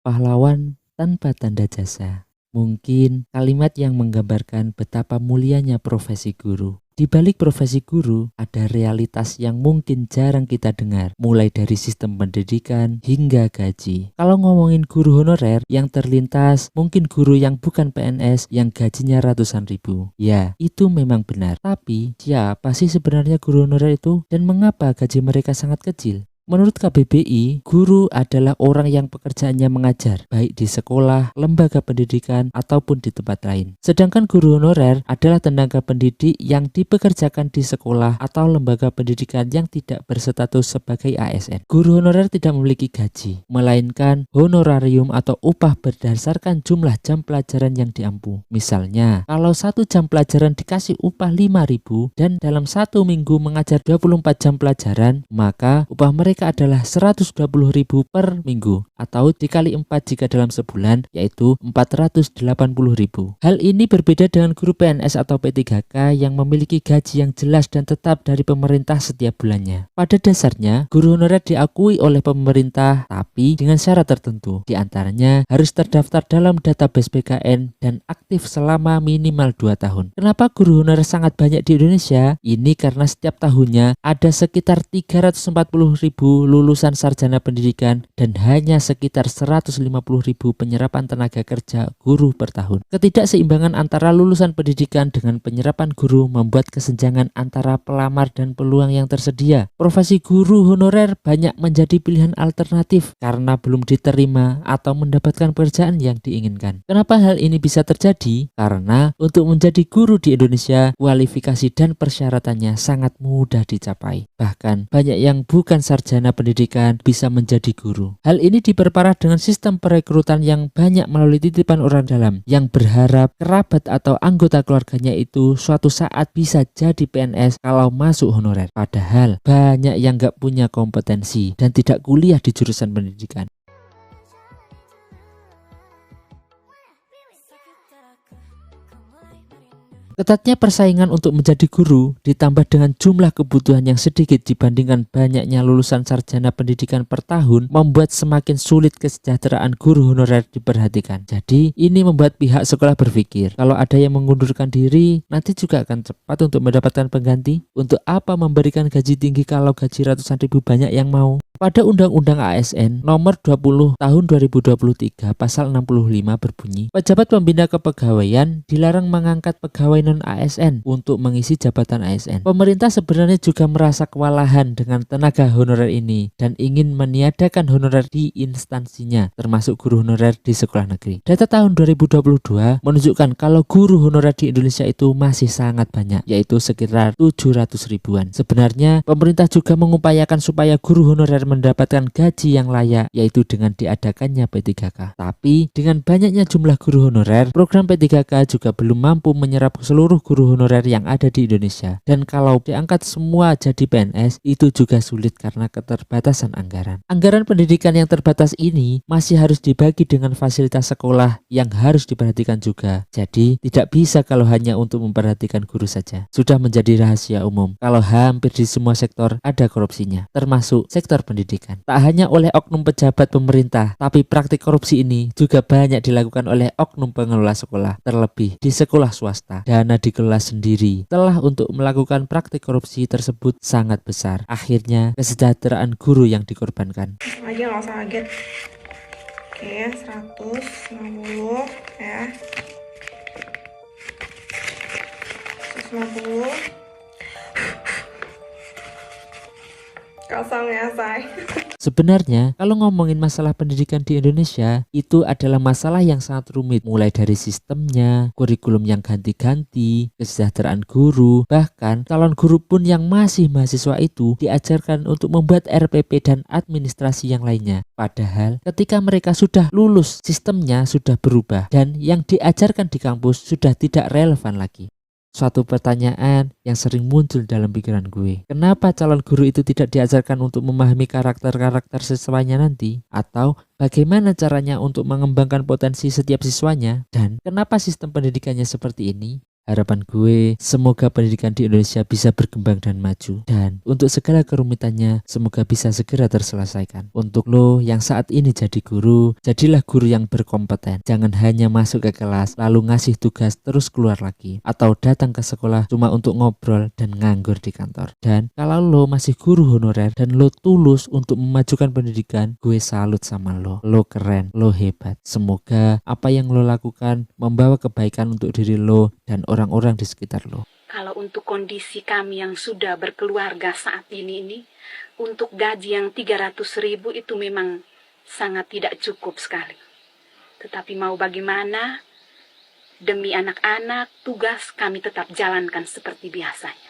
Pahlawan tanpa tanda jasa. Mungkin kalimat yang menggambarkan betapa mulianya profesi guru. Di balik profesi guru, ada realitas yang mungkin jarang kita dengar, mulai dari sistem pendidikan hingga gaji. Kalau ngomongin guru honorer, yang terlintas mungkin guru yang bukan PNS yang gajinya ratusan ribu. Ya, itu memang benar. Tapi, siapa sih sebenarnya guru honorer itu dan mengapa gaji mereka sangat kecil? Menurut KBBI, guru adalah orang yang pekerjaannya mengajar, baik di sekolah, lembaga pendidikan, ataupun di tempat lain. Sedangkan guru honorer adalah tenaga pendidik yang dipekerjakan di sekolah atau lembaga pendidikan yang tidak berstatus sebagai ASN. Guru honorer tidak memiliki gaji, melainkan honorarium atau upah berdasarkan jumlah jam pelajaran yang diampu. Misalnya, kalau 1 jam pelajaran dikasih upah 5.000 dan dalam 1 minggu mengajar 24 jam pelajaran, maka upah mereka adalah 120.000 per minggu atau dikali 4 jika dalam sebulan, yaitu 480.000. Hal ini berbeda dengan guru PNS atau P3K yang memiliki gaji yang jelas dan tetap dari pemerintah setiap bulannya. Pada dasarnya, guru honorer diakui oleh pemerintah tapi dengan syarat tertentu. Di antaranya harus terdaftar dalam database BKN dan aktif selama minimal 2 tahun. Kenapa guru honorer sangat banyak di Indonesia? Ini karena setiap tahunnya ada sekitar 340.000 lulusan sarjana pendidikan dan hanya sekitar 150.000 penyerapan tenaga kerja guru per tahun. Ketidakseimbangan antara lulusan pendidikan dengan penyerapan guru membuat kesenjangan antara pelamar dan peluang yang tersedia. Profesi guru honorer banyak menjadi pilihan alternatif karena belum diterima atau mendapatkan pekerjaan yang diinginkan. Kenapa hal ini bisa terjadi? Karena untuk menjadi guru di Indonesia, kualifikasi dan persyaratannya sangat mudah dicapai. Bahkan banyak yang bukan sarjana pendidikan bisa menjadi guru. Hal ini diperparah dengan sistem perekrutan yang banyak melalui titipan orang dalam yang berharap kerabat atau anggota keluarganya itu suatu saat bisa jadi PNS kalau masuk honorer. Padahal banyak yang gak punya kompetensi dan tidak kuliah di jurusan pendidikan. Ketatnya persaingan untuk menjadi guru ditambah dengan jumlah kebutuhan yang sedikit dibandingkan banyaknya lulusan sarjana pendidikan per tahun membuat semakin sulit kesejahteraan guru honorer diperhatikan. Jadi ini membuat pihak sekolah berpikir kalau ada yang mengundurkan diri nanti juga akan cepat untuk mendapatkan pengganti. Untuk apa memberikan gaji tinggi kalau gaji ratusan ribu banyak yang mau? Pada Undang-Undang ASN nomor 20 tahun 2023 pasal 65 berbunyi, pejabat pembina kepegawaian dilarang mengangkat pegawai non-ASN untuk mengisi jabatan ASN. Pemerintah sebenarnya juga merasa kewalahan dengan tenaga honorer ini dan ingin meniadakan honorer di instansinya, termasuk guru honorer di sekolah negeri. Data tahun 2022 menunjukkan kalau guru honorer di Indonesia itu masih sangat banyak, yaitu sekitar 700 ribuan. Sebenarnya pemerintah juga mengupayakan supaya guru honorer mendapatkan gaji yang layak, yaitu dengan diadakannya P3K. Tapi dengan banyaknya jumlah guru honorer, program P3K juga belum mampu menyerap seluruh guru honorer yang ada di Indonesia. Dan kalau diangkat semua jadi PNS, itu juga sulit karena keterbatasan anggaran. Anggaran pendidikan yang terbatas ini masih harus dibagi dengan fasilitas sekolah yang harus diperhatikan juga. Jadi tidak bisa kalau hanya untuk memperhatikan guru saja. Sudah menjadi rahasia umum kalau hampir di semua sektor ada korupsinya, termasuk sektor pendidikan. Tak hanya oleh oknum pejabat pemerintah, tapi praktik korupsi ini juga banyak dilakukan oleh oknum pengelola sekolah, terlebih di sekolah swasta. Dana dikelola sendiri telah untuk melakukan praktik korupsi tersebut sangat besar. Akhirnya kesejahteraan guru yang dikorbankan. Aja nggak usah kaget. Oke, 150 ya. 150. Kosong ya, say. Sebenarnya, kalau ngomongin masalah pendidikan di Indonesia, itu adalah masalah yang sangat rumit. Mulai dari sistemnya, kurikulum yang ganti-ganti, kesejahteraan guru, bahkan calon guru pun yang masih mahasiswa itu diajarkan untuk membuat RPP dan administrasi yang lainnya. Padahal ketika mereka sudah lulus, sistemnya sudah berubah dan yang diajarkan di kampus sudah tidak relevan lagi. Suatu pertanyaan yang sering muncul dalam pikiran gue. Kenapa calon guru itu tidak diajarkan untuk memahami karakter-karakter siswanya nanti? Atau bagaimana caranya untuk mengembangkan potensi setiap siswanya? Dan kenapa sistem pendidikannya seperti ini? Harapan gue, semoga pendidikan di Indonesia bisa berkembang dan maju. Dan untuk segala kerumitannya, semoga bisa segera terselesaikan. Untuk lo yang saat ini jadi guru, jadilah guru yang berkompeten. Jangan hanya masuk ke kelas, lalu ngasih tugas terus keluar lagi. Atau datang ke sekolah cuma untuk ngobrol dan nganggur di kantor. Dan kalau lo masih guru honorer dan lo tulus untuk memajukan pendidikan, gue salut sama lo. Lo keren, lo hebat. Semoga apa yang lo lakukan membawa kebaikan untuk diri lo dan orang-orang di sekitar lo. Kalau untuk kondisi kami yang sudah berkeluarga saat ini, untuk gaji yang 300.000 itu memang sangat tidak cukup sekali. Tetapi mau bagaimana, demi anak-anak, tugas kami tetap jalankan seperti biasanya.